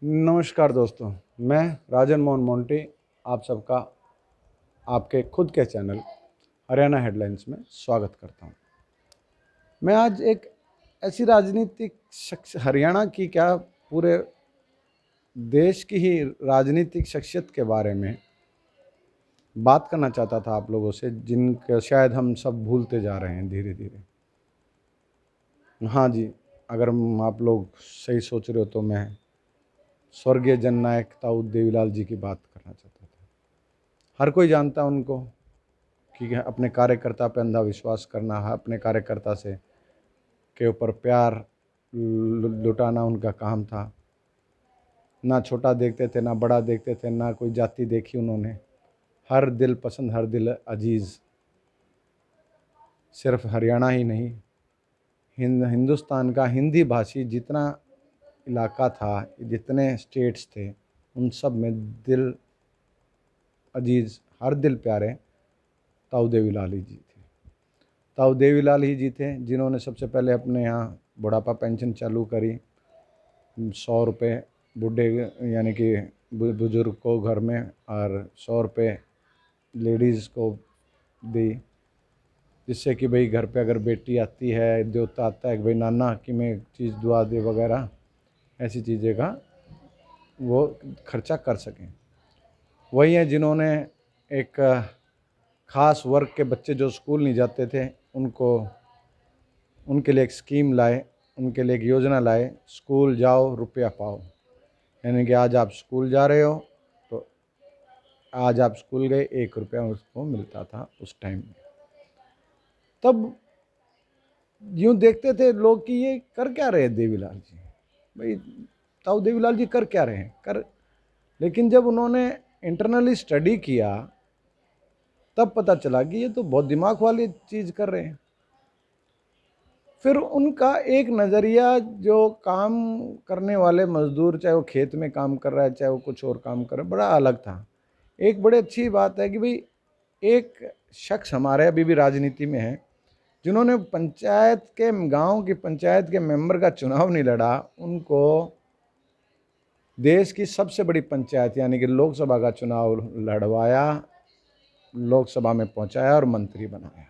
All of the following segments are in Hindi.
नमस्कार दोस्तों, मैं राजन मोहन मोंटी आप सबका आपके खुद के चैनल हरियाणा हेडलाइंस में स्वागत करता हूं। मैं आज एक ऐसी राजनीतिक शख्स हरियाणा की क्या पूरे देश की ही राजनीतिक शख्सियत के बारे में बात करना चाहता था आप लोगों से, जिनका शायद हम सब भूलते जा रहे हैं धीरे धीरे। हाँ जी, अगर आप लोग सही सोच रहे हो तो मैं स्वर्गीय जननायक ताऊ देवीलाल जी की बात करना चाहता था। हर कोई जानता उनको कि अपने कार्यकर्ता पे अंधा विश्वास करना है, अपने कार्यकर्ता से के ऊपर प्यार लुटाना उनका काम था। ना छोटा देखते थे, ना बड़ा देखते थे, ना कोई जाति देखी उन्होंने। हर दिल पसंद, हर दिल अजीज़। सिर्फ हरियाणा ही नहीं, हिंदुस्तान का हिंदी भाषी जितना इलाका था, जितने स्टेट्स थे, उन सब में दिल अजीज़, हर दिल प्यारे ताऊ देवीलाल ही जी थे। ताऊ देवीलाल ही जी थे जिन्होंने सबसे पहले अपने यहाँ बुढ़ापा पेंशन चालू करी। 100 रुपये बूढ़े यानी कि बुजुर्ग को घर में, और 100 रुपये लेडीज़ को दी, जिससे कि भाई घर पे अगर बेटी आती है, देवता आता है कि भाई नाना कि मैं चीज़ दुआ दे वगैरह, ऐसी चीज़ें का वो खर्चा कर सकें। वही हैं जिन्होंने एक ख़ास वर्ग के बच्चे जो स्कूल नहीं जाते थे उनके लिए एक स्कीम लाए, उनके लिए एक योजना लाए, स्कूल जाओ रुपया पाओ। यानी कि आज आप स्कूल जा रहे हो तो आज आप स्कूल गए, 1 रुपया उसको मिलता था उस टाइम में। तब यूँ देखते थे लोग कि ये कर क्या रहे देवीलाल जी, भाई ताऊ देवीलाल जी कर क्या रहे हैं कर। लेकिन जब उन्होंने इंटरनली स्टडी किया तब पता चला कि ये तो बहुत दिमाग वाली चीज़ कर रहे हैं। फिर उनका एक नज़रिया, जो काम करने वाले मजदूर, चाहे वो खेत में काम कर रहा है, चाहे वो कुछ और काम कर रहा है, बड़ा अलग था। एक बड़ी अच्छी बात है कि भाई एक शख्स हमारे अभी भी राजनीति में है जिन्होंने पंचायत के, गांव की पंचायत के मेंबर का चुनाव नहीं लड़ा, उनको देश की सबसे बड़ी पंचायत यानी कि लोकसभा का चुनाव लड़वाया, लोकसभा में पहुंचाया और मंत्री बनाया।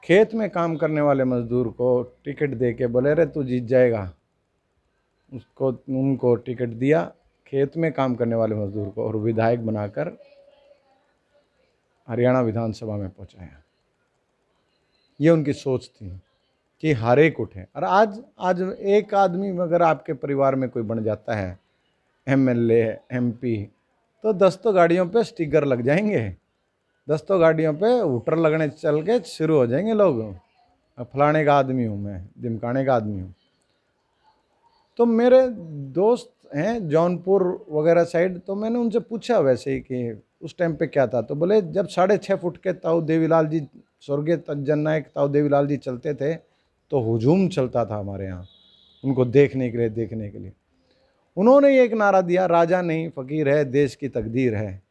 खेत में काम करने वाले मजदूर को टिकट दे के बोले रे तू जीत जाएगा, उनको टिकट दिया खेत में काम करने वाले मजदूर को, और विधायक बनाकर हरियाणा विधानसभा में पहुंचाया। ये उनकी सोच थी कि हर एक उठे। और आज एक आदमी अगर आपके परिवार में कोई बन जाता है एमएलए, एमपी, तो 10 तो गाड़ियों पे स्टिकर लग जाएंगे, 10 तो गाड़ियों पे हुटर लगने चल के शुरू हो जाएंगे लोग, फलाने का आदमी हूँ मैं, ढिमकाने का आदमी हूँ। तो मेरे दोस्त हैं जौनपुर वगैरह साइड, तो मैंने उनसे पूछा वैसे ही कि उस टाइम पे क्या था, तो बोले जब 6.5 फुट के ताऊ देवीलाल जी, स्वर्गीय जननायक ताऊ देवीलाल जी चलते थे तो हुजूम चलता था हमारे यहाँ उनको देखने के लिए। उन्होंने एक नारा दिया, राजा नहीं फकीर है, देश की तकदीर है,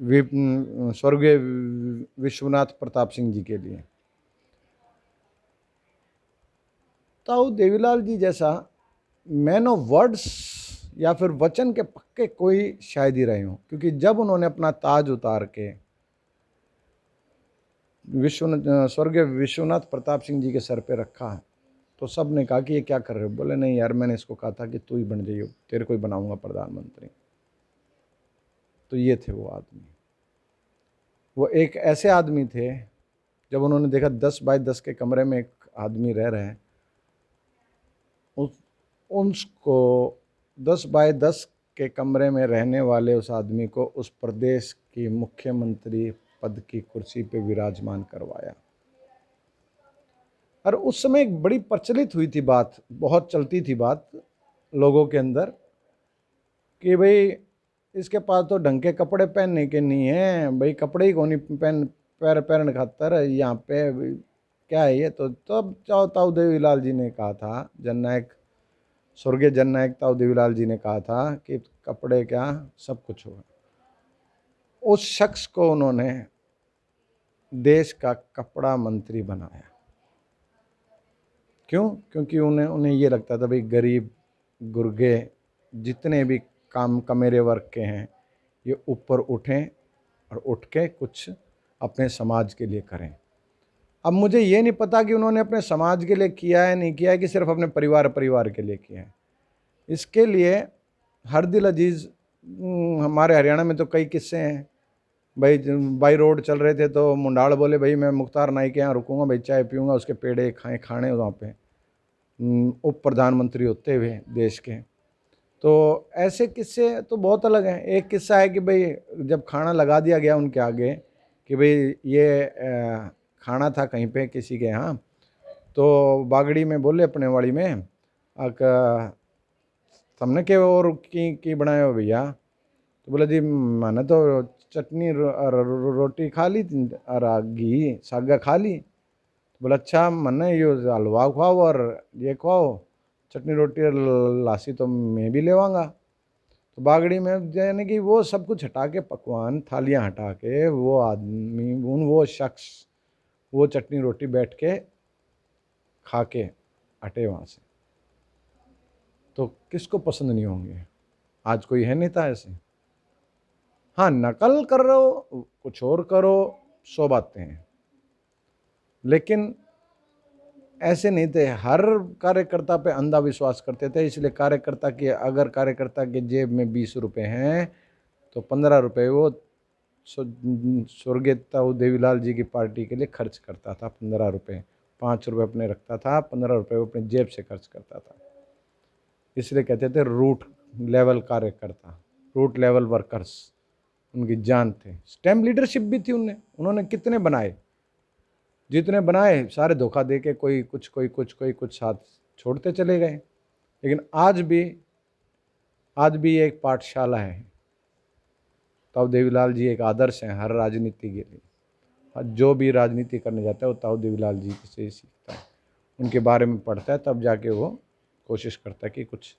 स्वर्गीय विश्वनाथ प्रताप सिंह जी के लिए। ताऊ देवीलाल जी जैसा मैन ऑफ वर्ड्स या फिर वचन के पक्के कोई शायद ही रहे हों, क्योंकि जब उन्होंने अपना ताज उतार के स्वर्गीय विश्वनाथ प्रताप सिंह जी के सर पे रखा तो सब ने कहा कि ये क्या कर रहे हो। बोले नहीं यार, मैंने इसको कहा था कि तू ही बन जाइयो, तेरे को ही बनाऊंगा प्रधानमंत्री। तो ये थे वो आदमी। वो एक ऐसे आदमी थे, जब उन्होंने देखा 10 बाय 10 के कमरे में एक आदमी रह रहे हैं, उसको 10 बाय 10 के कमरे में रहने वाले उस आदमी को उस प्रदेश की मुख्यमंत्री पद की कुर्सी पे विराजमान करवाया। और उस समय एक बड़ी प्रचलित हुई थी बात, बहुत चलती थी बात लोगों के अंदर कि भाई इसके पास तो ढंग के कपड़े पहनने के नहीं है, भाई कपड़े ही कौन पहन खातर यहाँ पे क्या है ये। तो तब ताऊ देवीलाल जी ने कहा था, जननायक, स्वर्गीय जननायक ताऊ देवीलाल जी ने कहा था कि कपड़े क्या सब कुछ होगा। उस शख्स को उन्होंने देश का कपड़ा मंत्री बनाया। क्यों? क्योंकि उन्हें ये लगता था भाई गरीब गुर्गे जितने भी काम कमेरे वर्ग के हैं ये ऊपर उठें और उठ के कुछ अपने समाज के लिए करें। अब मुझे ये नहीं पता कि उन्होंने अपने समाज के लिए किया है नहीं किया है कि सिर्फ अपने परिवार के लिए किया है। इसके लिए हर दिल अजीज़ हमारे हरियाणा में तो कई किस्से हैं। भाई बाई रोड चल रहे थे तो मुंडाल बोले भाई मैं मुख्तार नाई के यहाँ रुकूंगा, भाई चाय पीऊँगा, उसके पेड़े खाने वहाँ पे उप प्रधानमंत्री होते हुए देश के। तो ऐसे किस्से तो बहुत अलग हैं। एक किस्सा है कि भाई जब खाना लगा दिया गया उनके आगे कि भाई ये खाना था कहीं पे किसी के यहाँ, तो बागड़ी में बोले अपने वाड़ी में तुमने के और की बनाए हो भैया? तो बोले जी मैंने तो चटनी रोटी खा ली और घी सागा खा ली। तो बोला अच्छा मैंने ये हलवा खुआओ और ये खुआओ चटनी रोटी और लासी तो मैं भी लेवांगा। तो बागड़ी में यानी कि वो सब कुछ हटा के पकवान थालियां हटा के वो आदमी वो शख्स वो चटनी रोटी बैठ के खा के हटे वहाँ से। तो किसको पसंद नहीं होंगे? आज कोई है नेता ऐसे? हाँ नकल कर रहे हो कुछ और करो 100 बातें हैं, लेकिन ऐसे नहीं थे। हर कार्यकर्ता पे अंधा विश्वास करते थे। इसलिए कार्यकर्ता की अगर कार्यकर्ता के जेब में 20 रुपये हैं तो 15 रुपये वो स्वर्गीय ताऊ देवीलाल जी की पार्टी के लिए खर्च करता था। 15 रुपये, 5 रुपये अपने रखता था, 15 रुपये वो अपने जेब से खर्च करता था। इसलिए कहते थे रूट लेवल कार्यकर्ता, रूट लेवल वर्कर्स उनकी जान थे। स्टेम लीडरशिप भी थी उन्होंने कितने बनाए, जितने बनाए सारे धोखा दे के कोई कुछ साथ छोड़ते चले गए। लेकिन आज भी एक पाठशाला है। ताऊ देवीलाल जी एक आदर्श हैं हर राजनीति के लिए। जो भी राजनीति करने जाता है वो ताऊ देवीलाल जी से ही सीखता है, उनके बारे में पढ़ता है, तब जाके वो कोशिश करता है कि कुछ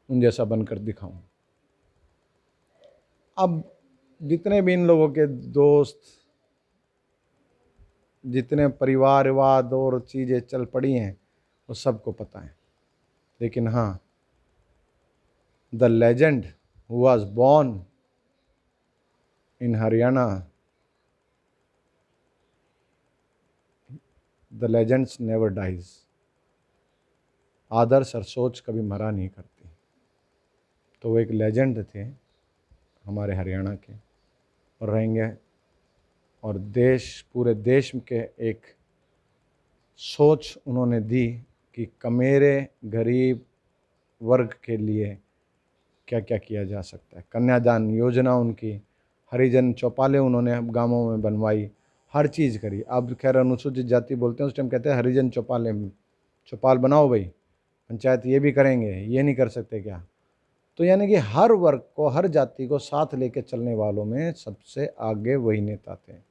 उन जैसा बनकर दिखाऊं। अब जितने भी इन लोगों के दोस्त, जितने परिवारवाद और चीज़ें चल पड़ी हैं वो सबको पता है। लेकिन हाँ, the legend who was born in Haryana, the legends never dies. आदर्श और सोच कभी मरा नहीं करती। तो वो एक लेजेंड थे हमारे हरियाणा के और रहेंगे। और पूरे देश के एक सोच उन्होंने दी कि कमेरे गरीब वर्ग के लिए क्या क्या किया जा सकता है। कन्यादान योजना उनकी, हरिजन चौपालें उन्होंने गांवों में बनवाई, हर चीज़ करी। अब खैर अनुसूचित जाति बोलते हैं, उस टाइम कहते हैं हरिजन चौपाल बनाओ भाई, पंचायत ये भी करेंगे, ये नहीं कर सकते क्या? तो यानी कि हर वर्ग को, हर जाति को साथ लेके चलने वालों में सबसे आगे वही नेता थे।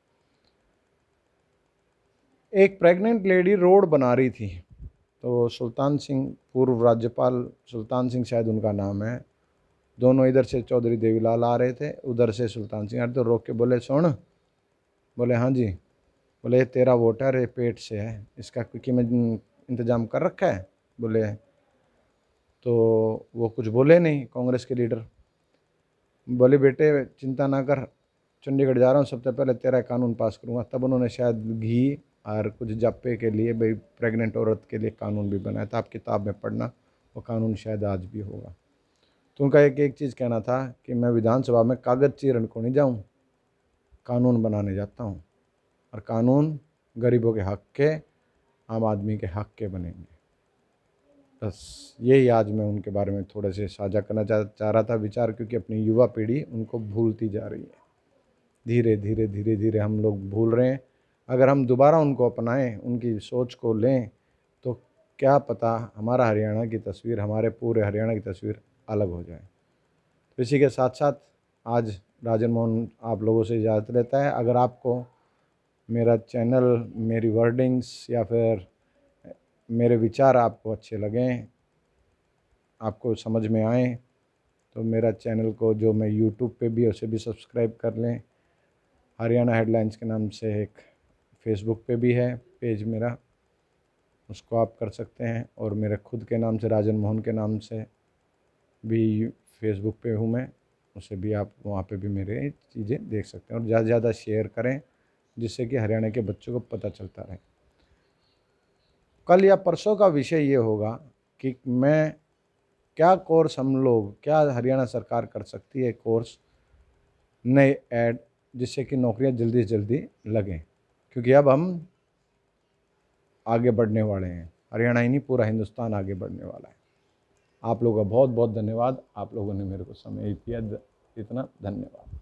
एक प्रेग्नेंट लेडी रोड बना रही थी, तो सुल्तान सिंह, पूर्व राज्यपाल सुल्तान सिंह शायद उनका नाम है, दोनों इधर से चौधरी देवीलाल आ रहे थे, उधर से सुल्तान सिंह आ रहे थे। तो रोक के बोले सुन, बोले हाँ जी, बोले ये तेरा वोटर है, पेट से है, इसका क्योंकि मैं इंतजाम कर रखा है। बोले तो वो कुछ बोले नहीं कांग्रेस के लीडर। बोले बेटे चिंता ना कर, चंडीगढ़ जा रहा हूँ, सबसे पहले तेरा कानून पास करूँगा। तब उन्होंने शायद घी और कुछ जाप्पे के लिए भाई प्रेग्नेंट औरत के लिए कानून भी बनाया था। आप किताब में पढ़ना, वो कानून शायद आज भी होगा। तो उनका एक चीज़ कहना था कि मैं विधानसभा में कागज़ चीरन को नहीं जाऊँ, कानून बनाने जाता हूँ, और कानून गरीबों के हक के, आम आदमी के हक के बनेंगे। बस यही आज मैं उनके बारे में थोड़े से साझा करना चाह रहा था विचार, क्योंकि अपनी युवा पीढ़ी उनको भूलती जा रही है। धीरे धीरे हम लोग भूल रहे हैं। अगर हम दोबारा उनको अपनाएं, उनकी सोच को लें, तो क्या पता हमारा हरियाणा की तस्वीर, हमारे पूरे हरियाणा की तस्वीर अलग हो जाए। तो इसी के साथ साथ आज राजन मोहन आप लोगों से इजाज़त लेता है। अगर आपको मेरा चैनल, मेरी वर्डिंग्स या फिर मेरे विचार आपको अच्छे लगें, आपको समझ में आएँ, तो मेरा चैनल को, जो मैं यूट्यूब पे भी, उसे भी सब्सक्राइब कर लें। हरियाणा हेडलाइंस के नाम से एक फेसबुक पे भी है पेज मेरा, उसको आप कर सकते हैं। और मेरे खुद के नाम से, राजन मोहन के नाम से, भी फेसबुक पे हूँ मैं, उसे भी आप वहाँ पे भी मेरे चीज़ें देख सकते हैं। और ज़्यादा से ज़्यादा शेयर करें जिससे कि हरियाणा के बच्चों को पता चलता रहे। कल या परसों का विषय ये होगा कि मैं क्या कोर्स हम लोग, क्या हरियाणा सरकार कर सकती है कोर्स नए ऐड, जिससे कि नौकरियां जल्दी से जल्दी लगें, क्योंकि अब हम आगे बढ़ने वाले हैं। हरियाणा ही नहीं, पूरा हिंदुस्तान आगे बढ़ने वाला है। आप लोगों का बहुत बहुत धन्यवाद। आप लोगों ने मेरे को समय दिया, इतना धन्यवाद।